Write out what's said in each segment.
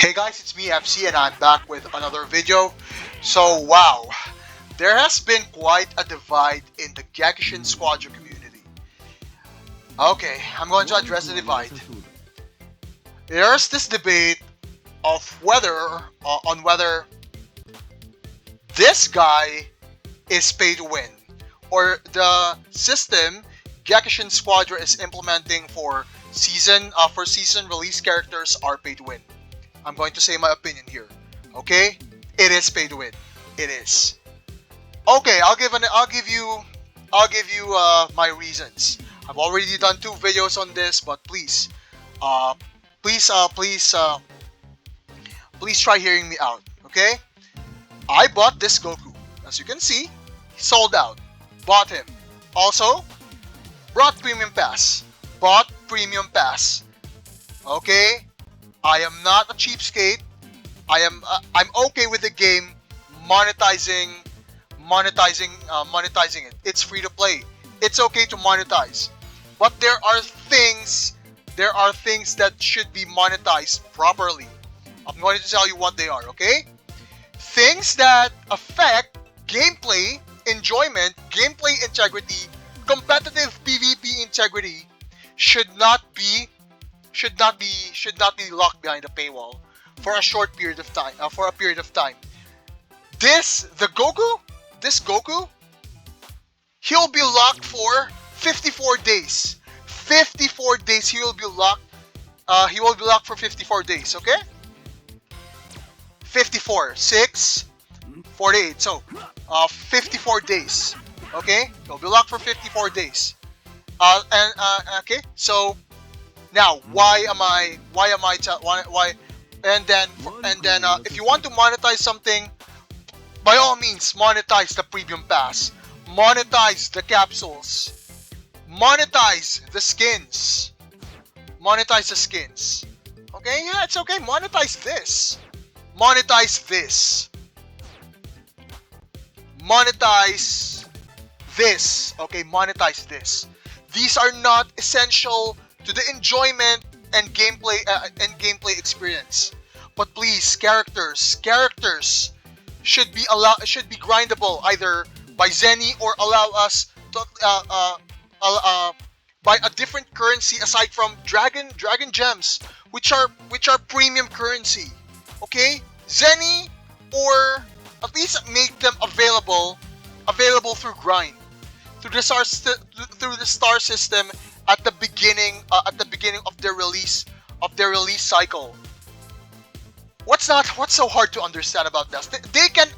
Hey guys, it's me FC and I'm back with another video. So wow, there has been quite a divide in the Gekishin Squadra community. Okay, I'm going to address the divide. There's this debate of whether this guy is pay to win, or the system Gekishin Squadra is implementing for season release characters are pay to win. I'm going to say my opinion here. Okay, it is pay to win. It is. Okay, I'll give you my reasons. I've already done 2 videos on this, but please, please try hearing me out. Okay, I bought this Goku. As you can see, he sold out. Bought him. Also, brought Premium Pass. Bought Premium Pass. Okay. I am not a cheapskate. I'm okay with the game monetizing it. It's free to play. It's okay to monetize. But there are things that should be monetized properly. I'm going to tell you what they are, okay? Things that affect gameplay enjoyment, gameplay integrity, competitive PvP integrity should not be locked behind a paywall for a short period of time. This Goku, he'll be locked for 54 days. 54 days he will be locked. He will be locked for 54 days. Okay. 54, 6, 48. So, 54 days. Okay, he'll be locked for 54 days. Okay. So. Now, why? And then, if you want to monetize something, by all means, monetize the Premium Pass, monetize the capsules, monetize the skins, Okay, yeah, it's okay. Monetize this, monetize this, monetize this. Okay, monetize this. These are not essential to the enjoyment and gameplay experience. But please, characters should be grindable either by Zenny or allow us to buy a different currency aside from Dragon Gems, which are premium currency. Okay, Zenny, or at least make them available through grind, through the star system at the beginning of their release cycle. What's so hard to understand about this? They can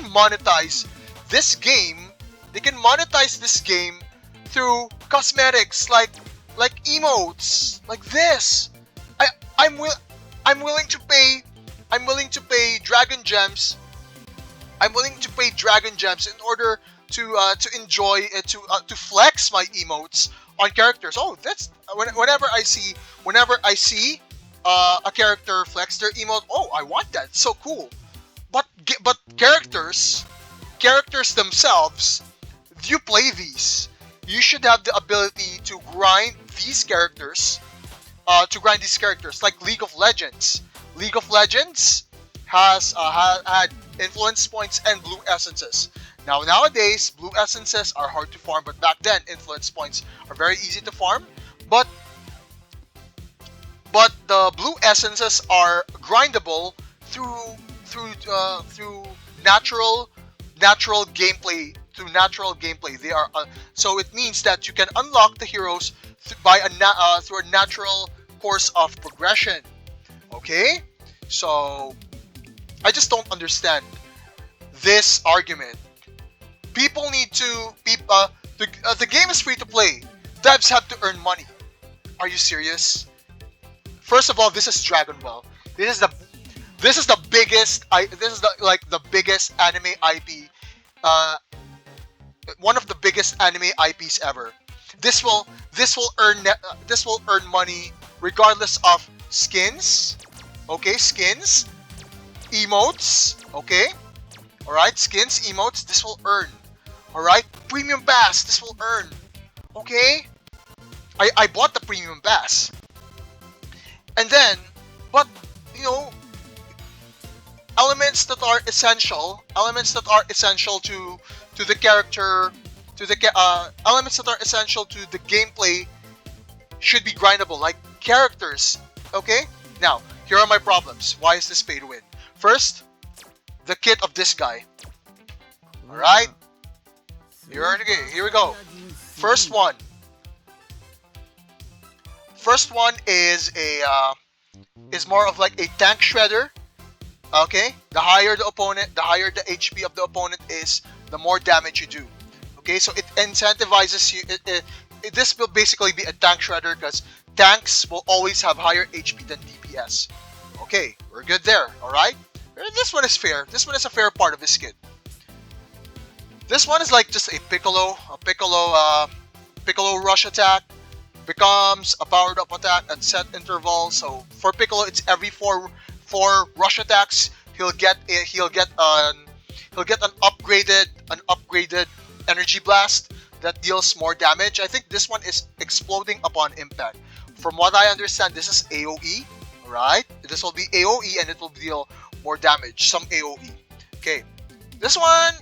monetize this game. They can monetize this game through cosmetics like emotes like this. I'm willing to pay Dragon Gems. I'm willing to pay Dragon Gems in order to enjoy to flex my emotes on characters. Oh, that's whenever I see a character flex their emote. Oh, I want that. It's so cool. But characters themselves, you play these. You should have the ability to grind these characters. Like League of Legends. League of Legends has had influence points and blue essences. Nowadays, blue essences are hard to farm, but back then, influence points are very easy to farm. But the blue essences are grindable through natural gameplay. They are so it means that you can unlock the heroes through a natural course of progression. Okay, so I just don't understand this argument. People need to the game is free to play. Devs have to earn money. Are you serious? First of all, this is Dragon Ball. This is the biggest. This is the biggest anime IP. One of the biggest anime IPs ever. This will earn money regardless of skins. Okay, skins, emotes. Okay, all right, skins, emotes. This will earn. Alright, Premium Pass, this will earn. Okay? I bought the Premium Pass. And then, but, you know, elements that are essential, to the character, elements that are essential to the gameplay should be grindable, like characters. Okay, now here are my problems. Why is this pay to win? First, the kit of this guy. All right, here we go. First one. First one is is more of like a tank shredder. Okay, the higher the opponent, the higher the HP of the opponent is, the more damage you do. Okay, so it incentivizes you. This will basically be a tank shredder because tanks will always have higher HP than DPS. Okay, we're good there. All right, this one is fair. This one is a fair part of this kit. This one is like just a Piccolo rush attack. Becomes a powered up attack at set intervals. So for Piccolo, it's every four rush attacks. He'll get an upgraded energy blast that deals more damage. I think this one is exploding upon impact. From what I understand, this is AOE, right? This will be AOE and it will deal more damage. Some AOE. Okay, this one,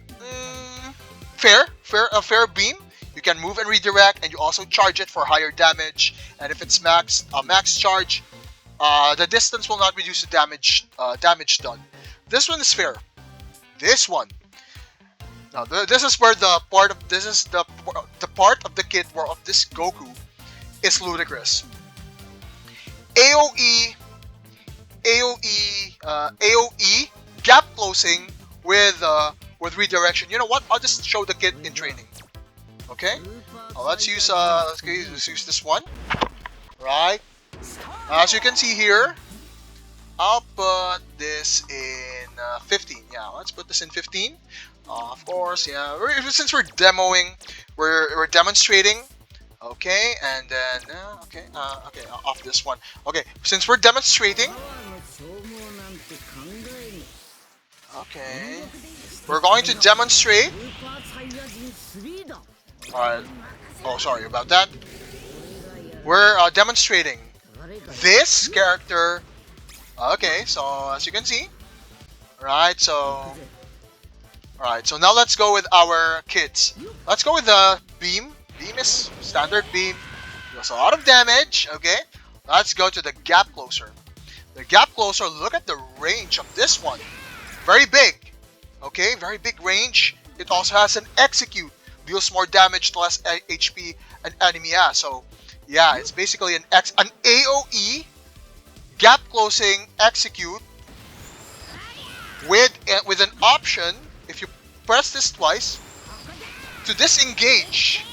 a fair beam. You can move and redirect, and you also charge it for higher damage. And if it's max charge, the distance will not reduce the damage done. This one is fair. This one. Now this is where the part of the kit where of this Goku is ludicrous. AOE gap closing with redirection. You know what? I'll just show the kit in training. Okay, let's use this one, right? As you can see here, I'll put this in 15. Yeah, let's put this in 15. Of course, yeah. Since we're demoing, we're demonstrating. Okay, and then okay, off this one. Okay, since we're demonstrating, okay, we're going to demonstrate. Alright. Oh, sorry about that. We're demonstrating this character. Okay, so as you can see. Alright, so now let's go with our kits. Let's go with the beam. Beam is standard beam. Does a lot of damage. Okay. Let's go to the gap closer. The gap closer, look at the range of this one. Very big. Okay, very big range. It also has an execute. Deals more damage to less HP an enemy has. So yeah, it's basically an AOE gap closing execute with an option, if you press this twice, to disengage.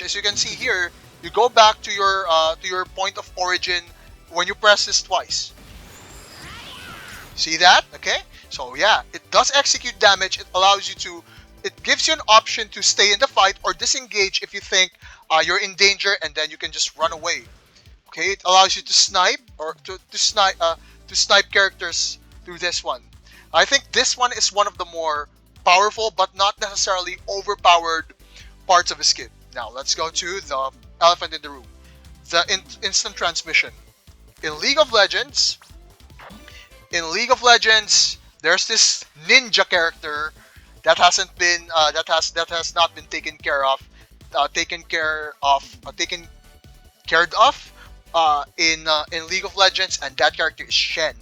As you can see here, you go back to your point of origin when you press this twice. See that? Okay. So yeah, it does execute damage. It gives you an option to stay in the fight or disengage if you think you're in danger, and then you can just run away. Okay, it allows you to snipe or to snipe characters through this one. I think this one is one of the more powerful but not necessarily overpowered parts of a skip. Now let's go to the elephant in the room, the instant transmission. In League of Legends, there's this ninja character that hasn't been that has not been taken care of in League of Legends, and that character is Shen.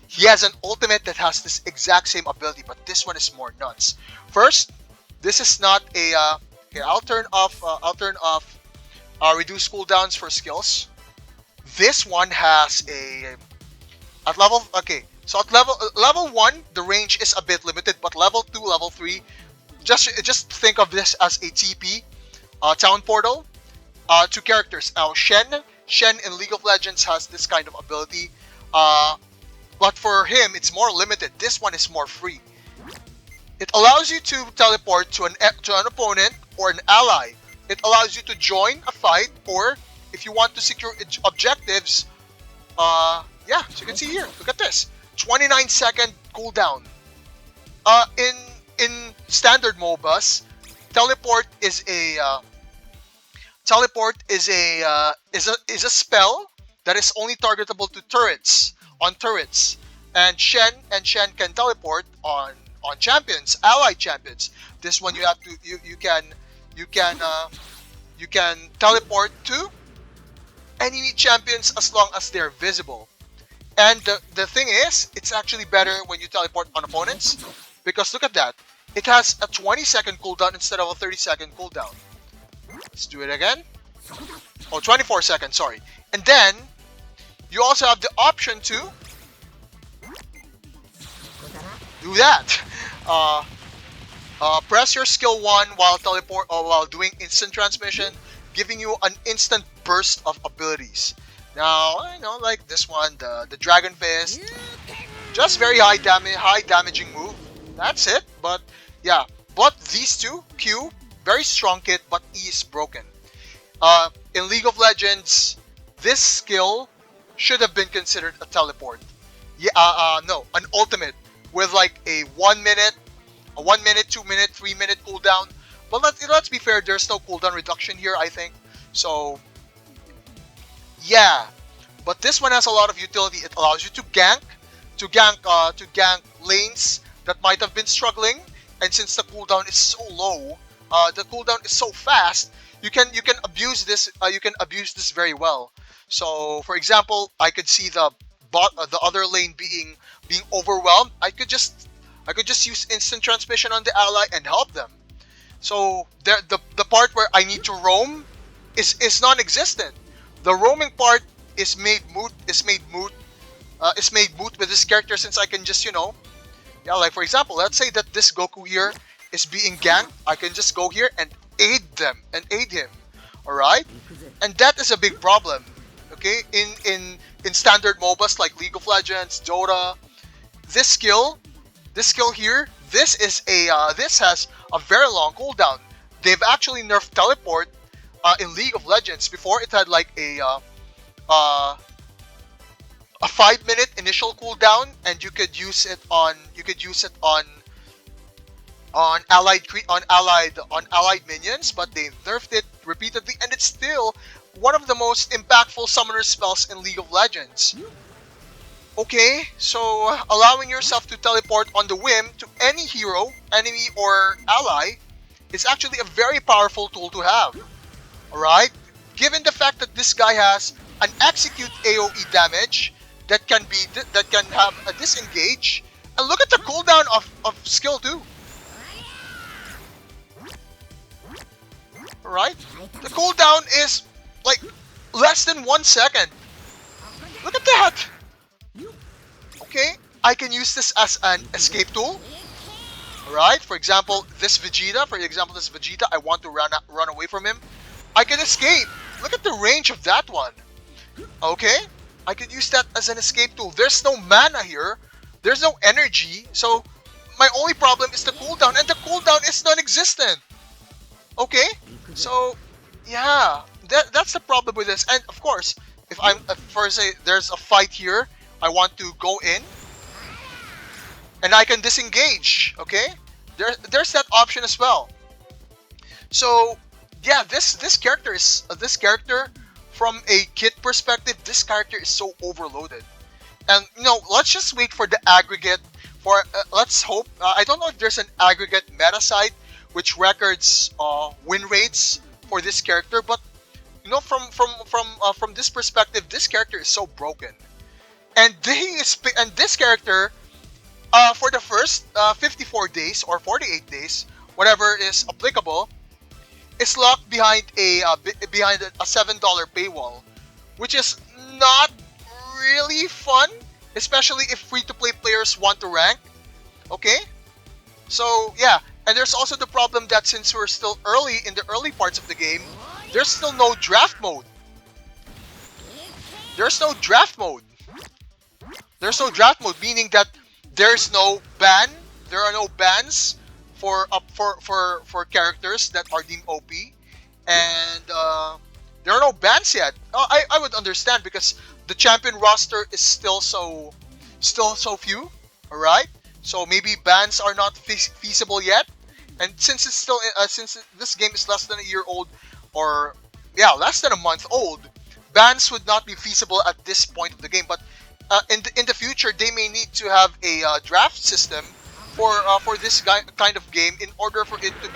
He has an ultimate that has this exact same ability, but this one is more nuts. First, this is not a I'll turn off reduce cooldowns for skills. This one has a at level so at level 1 the range is a bit limited, but level 2, level 3, just think of this as a TP town portal. Two characters. Now Shen in League of Legends has this kind of ability, but for him it's more limited. This one is more free. It allows you to teleport to an opponent or an ally. It allows you to join a fight, or if you want to secure objectives, yeah, so you can see here, look at this, 29-second cooldown. In standard MOBAs, teleport is a spell that is only targetable to turrets. and Shen can teleport on champions, allied champions. This one you have to you can you can teleport to enemy champions as long as they're visible. And the thing is, it's actually better when you teleport on opponents, because look at that. It has a 20-second cooldown instead of a 30-second cooldown. Let's do it again. Oh, 24 seconds, sorry. And then, you also have the option to do that. Press your skill 1 while teleport or while doing instant transmission, giving you an instant burst of abilities. Now, I know, like this one, the Dragon Fist, just very high damaging move. That's it. But yeah, but these two, Q, very strong kit, but E is broken. In League of Legends, this skill should have been considered a teleport. Yeah, no, an ultimate with like a 1 minute, 2 minute, 3 minute cooldown. But let's be fair, there's no cooldown reduction here, I think. So yeah, but this one has a lot of utility. It allows you to gank lanes that might have been struggling, and since the cooldown is so low, the cooldown is so fast, you can abuse this. You can abuse this very well. So, for example, I could see the other lane being overwhelmed. I could just use instant transmission on the ally and help them. So the part where I need to roam is non-existent. The roaming part is made moot with this character, since I can just, yeah, like for example, let's say that this Goku here is being ganked. I can just go here and aid him. All right, and that is a big problem. Okay, in standard MOBAs like League of Legends, Dota, this skill here, this has a very long cooldown. They've actually nerfed teleport in League of Legends. Before, it had like a 5-minute initial cooldown, and you could use it on allied minions, but they nerfed it repeatedly, and it's still one of the most impactful summoner spells in League of Legends. Okay, so allowing yourself to teleport on the whim to any hero, enemy, or ally is actually a very powerful tool to have. Alright? Given the fact that this guy has an execute AoE damage that can have a disengage, and look at the cooldown of skill 2. Alright? The cooldown is like less than 1 second. Look at that! Okay, I can use this as an escape tool. Alright, for example, this Vegeta, I want to run away from him. I can escape. Look at the range of that one. Okay, I could use that as an escape tool. There's no mana here. There's no energy. So my only problem is the cooldown, and the cooldown is non-existent. Okay, so yeah, that's the problem with this. And of course, if there's a fight here, I want to go in, and I can disengage. Okay, there's that option as well. So yeah, this character from a kit perspective, this character is so overloaded. And let's just wait for the aggregate. Let's hope. I don't know if there's an aggregate meta site which records win rates for this character, but from this perspective, this character is so broken. And this character, for the first 54 days or 48 days, whatever is applicable, is locked behind a $7 paywall, which is not really fun, especially if free-to-play players want to rank. Okay, so yeah, and there's also the problem that since we're still in the early parts of the game, there's still no draft mode. There's no draft mode, meaning that there's no ban. There are no bans for characters that are deemed OP, and there are no bans yet. I would understand, because the champion roster is still so few. All right, so maybe bans are not feasible yet. And since it's still since this game is less than a year old, or yeah, less than a month old, bans would not be feasible at this point of the game. But in the future they may need to have a draft system for this kind of game in order for it to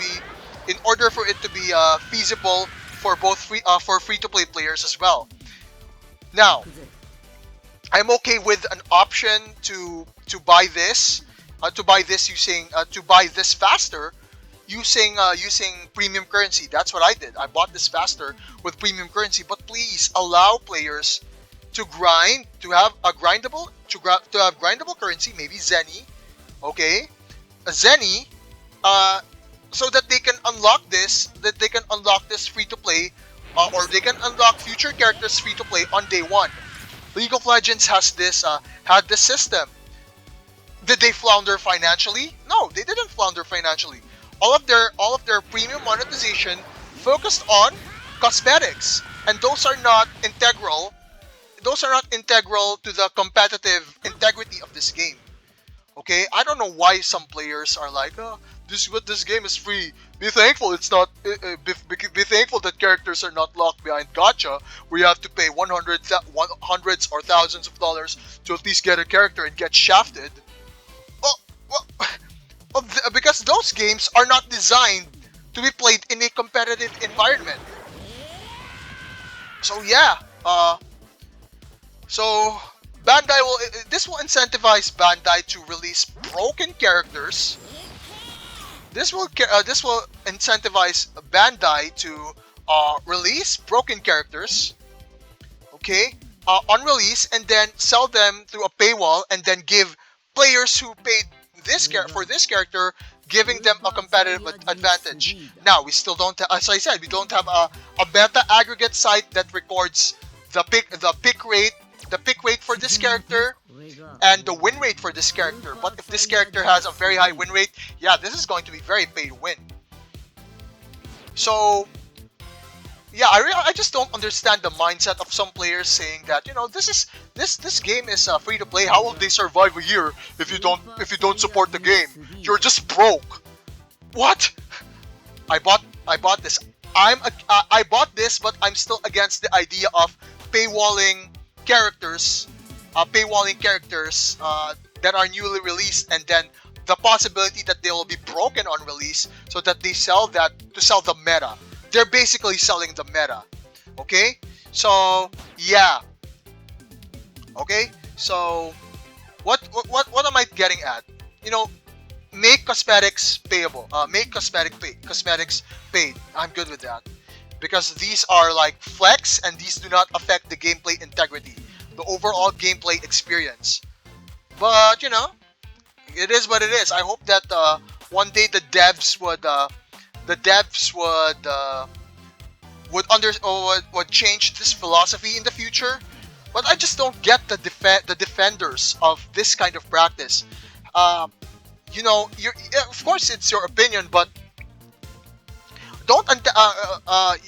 be feasible for both free to play players as well. Now, I'm okay with an option to buy this faster using premium currency. That's what I did. I bought this faster with premium currency. But please allow players to grind, to have grindable currency, maybe Zenny, okay, a Zenny, so that they can unlock this, free to play, or they can unlock future characters free to play on day one. League of Legends has this had this system. Did they flounder financially? No, they didn't flounder financially. All of their premium monetization focused on cosmetics, and those are not integral. Those are not integral to the competitive integrity of this game. Okay, I don't know why some players are like, oh, this game is free. Be thankful it's not. Be thankful that characters are not locked behind gacha, where you have to pay hundreds or thousands of dollars to at least get a character and get shafted. Well, because those games are not designed to be played in a competitive environment. So yeah, so Bandai will incentivize Bandai to release broken characters. This will incentivize Bandai to release broken characters, okay, on release, and then sell them through a paywall, and then give players who paid for this character, giving them a competitive advantage. Now, we still don't, as I said, we don't have a beta aggregate site that records the pick rate for this character and the win rate for this character. But if this character has a very high win rate, yeah, this is going to be very pay to win. So yeah, I just don't understand the mindset of some players saying that, you know, this game is free to play. How will they survive a year if you don't support the game? You're just broke. What? I bought this. I bought this, but I'm still against the idea of paywalling characters that are newly released, and then the possibility that they will be broken on release, so that they sell the meta. They're basically selling the meta. Okay? So yeah. Okay? So what am I getting at? You know, make cosmetics payable. Cosmetics paid. I'm good with that. Because these are like flex, and these do not affect the gameplay integrity, the overall gameplay experience. But you know, it is what it is. I hope that one day the devs would change this philosophy in the future. But I just don't get the defenders of this kind of practice. You know, of course it's your opinion, but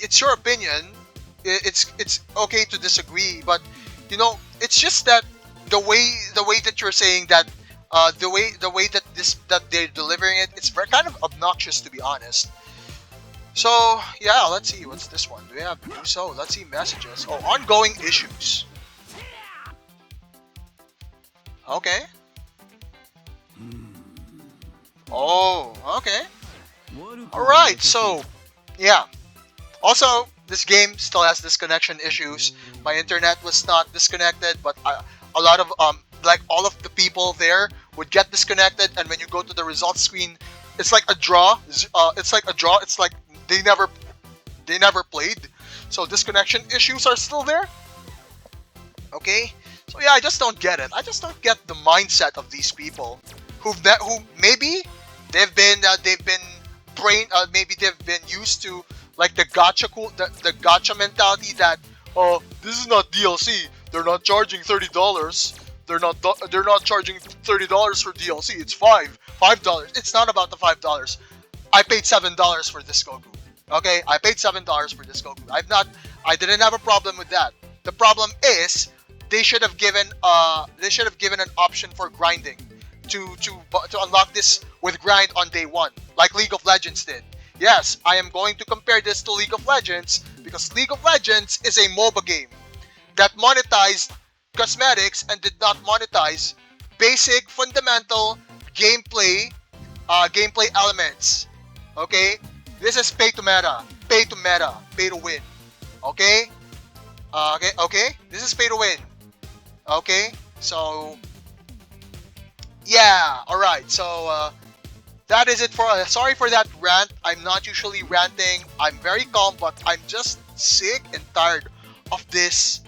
it's your opinion. It's okay to disagree, but you know, it's just that the way that you're saying that, the way that they're delivering it, it's very kind of obnoxious, to be honest. So yeah, let's see, what's this one? Do we have do so? Let's see, messages. Oh, ongoing issues. Okay. Oh, okay. Alright, so yeah. Also, this game still has disconnection issues. My internet was not disconnected, but a lot of like all of the people there would get disconnected, and when you go to the results screen, it's like a draw. It's like they never played. So disconnection issues are still there. Okay, so yeah, I just don't get it. I just don't get the mindset of these people who maybe they've been maybe they've been used to like the gacha mentality that, oh, this is not DLC. They're not charging $30. They're not charging $30 for DLC. It's $5. It's not about the $5. I paid $7 for this Goku. Okay, I paid $7 for this Goku. I didn't have a problem with that. The problem is they should have given an option for grinding to unlock this with grind on day one, like League of Legends did. Yes, I am going to compare this to League of Legends because League of Legends is a MOBA game that monetized cosmetics and did not monetize basic fundamental gameplay gameplay elements. Okay, this is pay to meta, pay to win. Okay, okay. This is pay to win. Okay, so yeah, all right. So that is it for. Sorry for that rant. I'm not usually ranting. I'm very calm, but I'm just sick and tired of this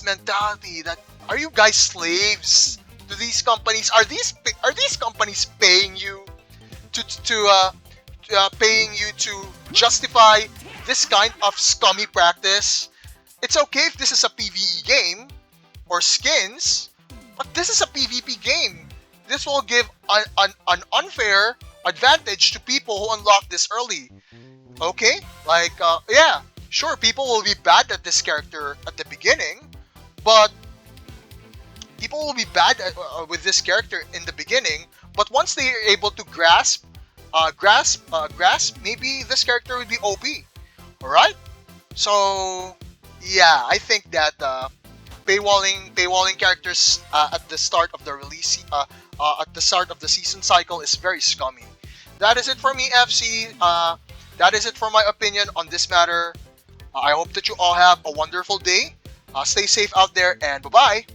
mentality. That are you guys slaves to these companies? Are these companies paying you to paying you to justify this kind of scummy practice? It's okay if this is a PvE game or skins, but this is a PvP game. This will give an unfair advantage to people who unlock this early. Okay? Like, yeah, sure, people will be bad at this character at the beginning, but people will be bad with this character in the beginning, but once they are able to grasp, maybe this character would be OP. Alright? So, yeah, I think that paywalling characters at the start of the release, at the start of the season cycle is very scummy. That is it for me, FC. That is it for my opinion on this matter. I hope that you all have a wonderful day. Stay safe out there, and bye-bye.